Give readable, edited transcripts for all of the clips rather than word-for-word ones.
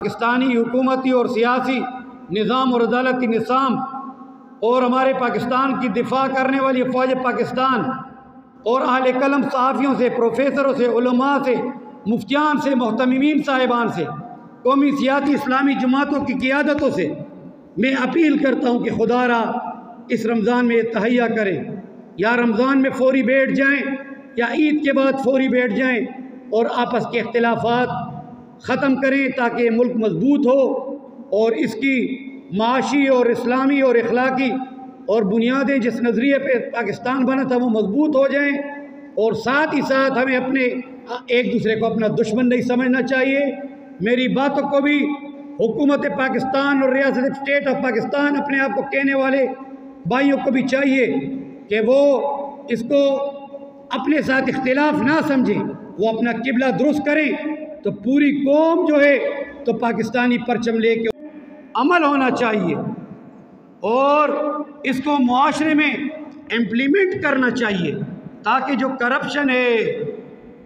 پاکستانی حکومتی اور سیاسی نظام اور عدالتی نظام اور ہمارے پاکستان کی دفاع کرنے والی فوج پاکستان اور اہل قلم صحافیوں سے، پروفیسروں سے، علماء سے، مفتیان سے، محتممین صاحبان سے، قومی سیاسی اسلامی جماعتوں کی قیادتوں سے میں اپیل کرتا ہوں کہ خدا را اس رمضان میں تہیہ کریں، یا رمضان میں فوری بیٹھ جائیں یا عید کے بعد فوری بیٹھ جائیں اور آپس کے اختلافات ختم کریں تاکہ یہ ملک مضبوط ہو اور اس کی معاشی اور اسلامی اور اخلاقی اور بنیادیں جس نظریے پہ پاکستان بنا تھا وہ مضبوط ہو جائیں، اور ساتھ ہی ساتھ ہمیں اپنے ایک دوسرے کو اپنا دشمن نہیں سمجھنا چاہیے۔ میری باتوں کو بھی حکومت پاکستان اور ریاست اسٹیٹ آف پاکستان اپنے آپ کو کہنے والے بھائیوں کو بھی چاہیے کہ وہ اس کو اپنے ساتھ اختلاف نہ سمجھیں، وہ اپنا قبلہ درست کریں تو پوری قوم جو ہے تو پاکستانی پرچم لے کے عمل ہونا چاہیے اور اس کو معاشرے میں امپلیمنٹ کرنا چاہیے تاکہ جو کرپشن ہے،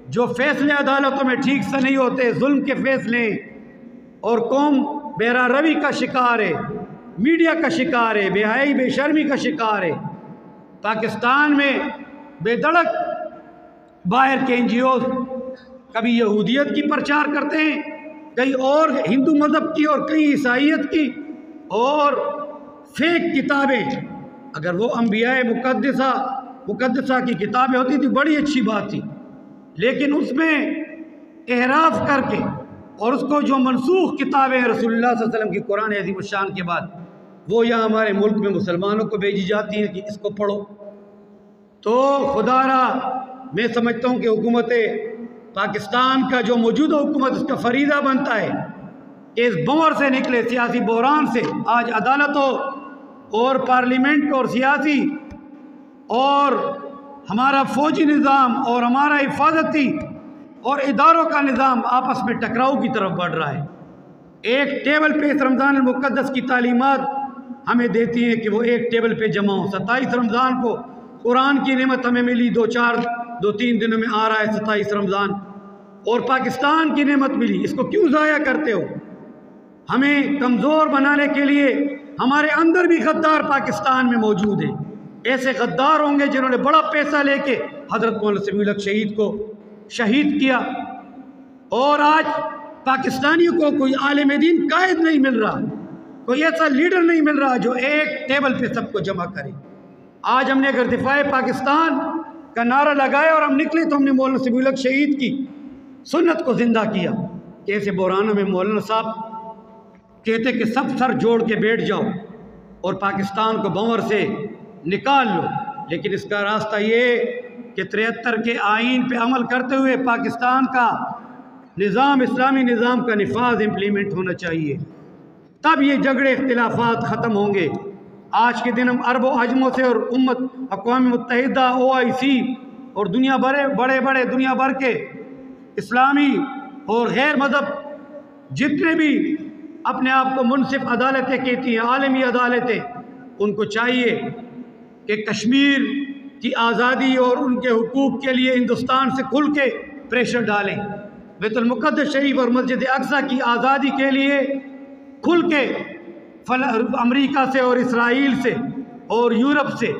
جو فیصلے عدالتوں میں ٹھیک سے نہیں ہوتے، ظلم کے فیصلے، اور قوم بے روی کا شکار ہے، میڈیا کا شکار ہے، بے حیائی بے شرمی کا شکار ہے۔ پاکستان میں بے دڑک باہر کے NGOs کبھی یہودیت کی پرچار کرتے ہیں، کئی اور ہندو مذہب کی اور کئی عیسائیت کی، اور فیک کتابیں، اگر وہ انبیاء مقدسہ کی کتابیں ہوتی تھی بڑی اچھی بات تھی، لیکن اس میں احراف کر کے اور اس کو جو منسوخ کتابیں رسول اللہ صلی اللہ علیہ وسلم کی قرآن عظیم الشان کے بعد وہ یہاں ہمارے ملک میں مسلمانوں کو بھیجی جاتی ہیں کہ اس کو پڑھو۔ تو خدا را میں سمجھتا ہوں کہ حکومت پاکستان کا جو موجودہ حکومت اس کا فریضہ بنتا ہے کہ اس بور سے نکلے، سیاسی بحران سے۔ آج عدالتوں اور پارلیمنٹ اور سیاسی اور ہمارا فوجی نظام اور ہمارا حفاظتی اور اداروں کا نظام آپس میں ٹکراؤ کی طرف بڑھ رہا ہے۔ ایک ٹیبل پہ اس رمضان المقدس کی تعلیمات ہمیں دیتی ہیں کہ وہ ایک ٹیبل پہ جمع ہوں۔ 27 رمضان کو قرآن کی نعمت ہمیں ملی، 2-3 دنوں میں آ رہا ہے 27 رمضان، اور پاکستان کی نعمت ملی، اس کو کیوں ضائع کرتے ہو؟ ہمیں کمزور بنانے کے لیے ہمارے اندر بھی غدار پاکستان میں موجود ہیں، ایسے غدار ہوں گے جنہوں نے بڑا پیسہ لے کے حضرت مولانا سمیع الحق شہید کو شہید کیا، اور آج پاکستانیوں کو کوئی عالم دین قائد نہیں مل رہا، کوئی ایسا لیڈر نہیں مل رہا جو ایک ٹیبل پہ سب کو جمع کرے۔ آج ہم نے اگر دفاع پاکستان کا نعرہ لگایا اور ہم نکلے تو ہم نے مولانا سمیع الحق شہید کی سنت کو زندہ کیا کہ ایسے بحرانوں میں مولانا صاحب کہتے کہ سب سر جوڑ کے بیٹھ جاؤ اور پاکستان کو بھنور سے نکال لو، لیکن اس کا راستہ یہ کہ 73 کے آئین پہ عمل کرتے ہوئے پاکستان کا نظام، اسلامی نظام کا نفاذ امپلیمنٹ ہونا چاہیے، تب یہ جھگڑے اختلافات ختم ہوں گے۔ آج کے دن ہم عرب و عجموں سے اور اقوام متحدہ، OIC اور بڑے دنیا بھر کے اسلامی اور غیر مذہب جتنے بھی اپنے آپ کو منصف عدالتیں کہتی ہیں، عالمی عدالتیں، ان کو چاہیے کہ کشمیر کی آزادی اور ان کے حقوق کے لیے ہندوستان سے کھل کے پریشر ڈالیں، بیت المقدس شریف اور مسجد اقصی کی آزادی کے لیے کھل کے امریکہ سے اور اسرائیل سے اور یورپ سے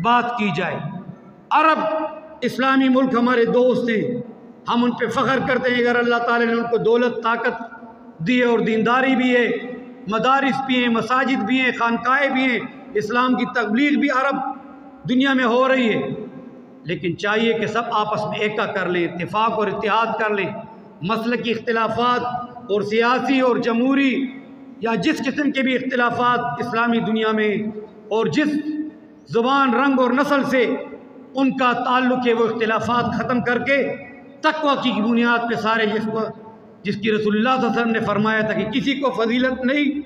بات کی جائے۔ عرب اسلامی ملک ہمارے دوست ہیں، ہم ان پہ فخر کرتے ہیں، اگر اللہ تعالیٰ نے ان کو دولت طاقت دی ہے اور دینداری بھی ہے، مدارس بھی ہیں، مساجد بھی ہیں، خانقاہیں بھی ہیں، اسلام کی تبلیغ بھی عرب دنیا میں ہو رہی ہے، لیکن چاہیے کہ سب آپس میں ایکا کر لیں، اتفاق اور اتحاد کر لیں۔ مسلکی اختلافات اور سیاسی اور جمہوری یا جس قسم کے بھی اختلافات اسلامی دنیا میں اور جس زبان، رنگ اور نسل سے ان کا تعلق ہے، وہ اختلافات ختم کر کے تقوی کی بنیاد پہ سارے، جس کی رسول اللہ صلی اللہ علیہ وسلم نے فرمایا تھا کہ کسی کو فضیلت نہیں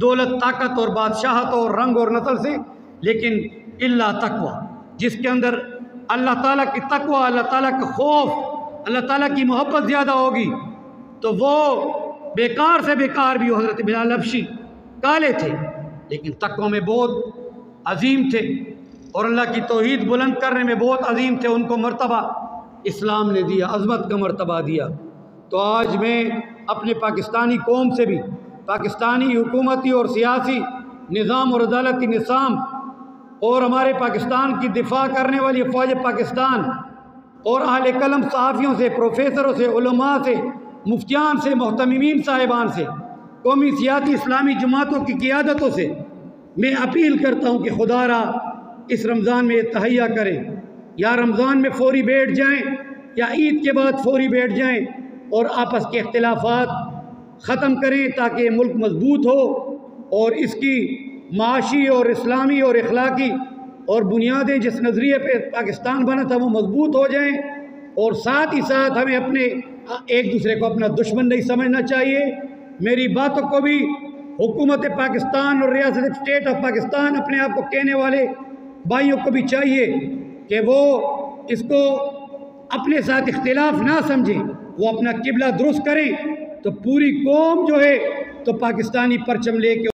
دولت، طاقت اور بادشاہت اور رنگ اور نسل سے، لیکن اللہ تقوی، جس کے اندر اللہ تعالیٰ کی تقوی، اللہ تعالیٰ کا خوف، اللہ تعالیٰ کی محبت زیادہ ہوگی تو وہ بیکار سے بیکار بھی حضرت بلال حبشی کالے تھے لیکن تقوی میں بہت عظیم تھے اور اللہ کی توحید بلند کرنے میں بہت عظیم تھے، ان کو مرتبہ اسلام نے دیا، عظمت کا مرتبہ دیا۔ تو آج میں اپنے پاکستانی قوم سے بھی پاکستانی حکومتی اور سیاسی نظام اور عدالتی نظام اور ہمارے پاکستان کی دفاع کرنے والی فوج پاکستان اور اہل قلم صحافیوں سے، پروفیسروں سے، علماء سے، مفتیان سے، محتممین صاحبان سے، قومی سیاسی اسلامی جماعتوں کی قیادتوں سے میں اپیل کرتا ہوں کہ خدا را اس رمضان میں تہیہ کریں، یا رمضان میں فوری بیٹھ جائیں یا عید کے بعد فوری بیٹھ جائیں اور آپس کے اختلافات ختم کریں تاکہ یہ ملک مضبوط ہو اور اس کی معاشی اور اسلامی اور اخلاقی اور بنیادیں جس نظریے پہ پاکستان بنا تھا وہ مضبوط ہو جائیں۔ اور ساتھ ہی ساتھ ہمیں اپنے ایک دوسرے کو اپنا دشمن نہیں سمجھنا چاہیے۔ میری باتوں کو بھی حکومت پاکستان اور ریاست اسٹیٹ آف پاکستان اپنے آپ کو کہنے والے بھائیوں کو بھی چاہیے کہ وہ اس کو اپنے ساتھ اختلاف نہ سمجھیں، وہ اپنا قبلہ درست کریں تو پوری قوم جو ہے تو پاکستانی پرچم لے کے